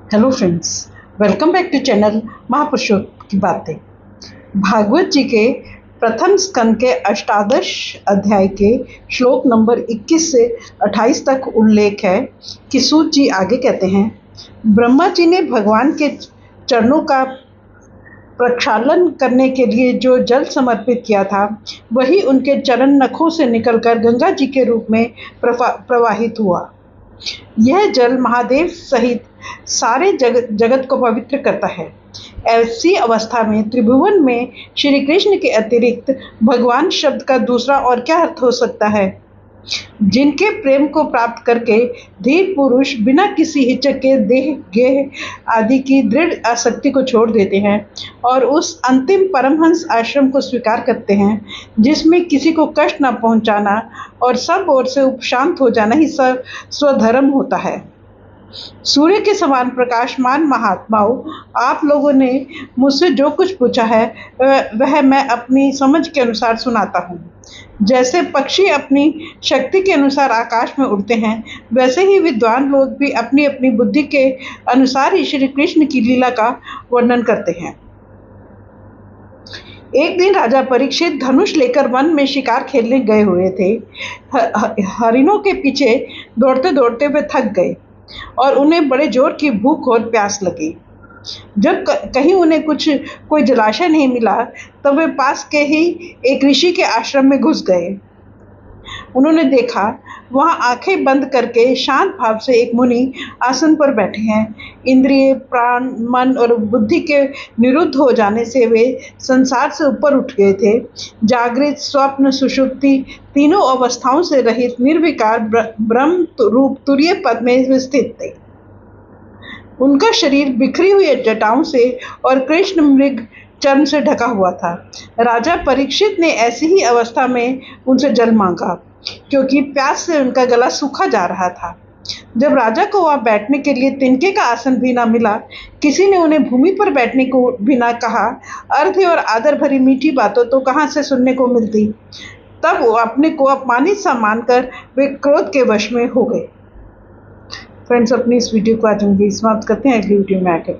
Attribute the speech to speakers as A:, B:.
A: Hello friends, welcome back to channel महापुरुषों की बातें। भागवत जी के प्रथम स्कंद के अष्टादश अध्याय के श्लोक नंबर 21 से 28 तक उल्लेख है कि सूत जी आगे कहते हैं, ब्रह्मा जी ने भगवान के चरणों का प्रक्षालन करने के लिए जो जल समर्पित किया था वही उनके चरण नखों से निकलकर गंगा जी के रूप में प्रवाहित हुआ। यह जल महादेव सहित सारे जगत को पवित्र करता है। ऐसी अवस्था में त्रिभुवन में श्री कृष्ण के अतिरिक्त भगवान शब्द का दूसरा और क्या अर्थ हो सकता है। जिनके प्रेम को प्राप्त करके धीर पुरुष बिना किसी हिचक के देह गेह आदि की दृढ़ आसक्ति को छोड़ देते हैं और उस अंतिम परमहंस आश्रम को स्वीकार करते हैं जिसमें किसी को कष्ट न पहुंचाना और सब ओर से उपशांत हो जाना ही स्वधर्म होता है। सूर्य के समान प्रकाशमान महात्माओं, आप लोगों ने मुझसे जो कुछ पूछा है वह मैं अपनी समझ के अनुसार सुनाता हूँ। जैसे पक्षी अपनी शक्ति के अनुसार आकाश में उड़ते हैं, वैसे ही विद्वान लोग भी अपनी अपनी बुद्धि के अनुसार ही श्री कृष्ण की लीला का वर्णन करते हैं। एक दिन राजा परीक्षित धनुष लेकर वन में शिकार खेलने गए हुए थे। हरिणों के पीछे दौड़ते दौड़ते वे थक गए और उन्हें बड़े जोर की भूख और प्यास लगी। जब कहीं उन्हें कोई जलाशय नहीं मिला तब वे पास के ही एक ऋषि के आश्रम में घुस गए। उन्होंने देखा वहां आंखें बंद करके शांत भाव से एक मुनि आसन पर बैठे हैं। इंद्रिय, प्राण, मन और बुद्धि के निरुद्ध हो जाने से वे संसार से ऊपर उठ गए थे। जागृत, स्वप्न, सुषुप्ति तीनों अवस्थाओं से रहित निर्विकार ब्रह्म रूप तुरीय पद में स्थित थे। उनका शरीर बिखरी हुई जटाओं से और कृष्ण मृग चर्म से ढका हुआ था। राजा परीक्षित ने ऐसी ही अवस्था में उनसे जल मांगा क्योंकि प्यास से उनका गला सूखा जा रहा था। जब राजा को वहां बैठने के लिए तिनके का आसन भी न मिला, किसी ने उन्हें भूमि पर बैठने को भी न कहा, अर्थ और आदर भरी मीठी बातों तो कहाँ से सुनने को मिलती। तब वो अपने को अपमानित सा मानकर वे क्रोध के वश में हो गए। फ्रेंड्स, अपनी इस वीडियो को आज हम समाप्त करते हैं। अगली वीडियो में आके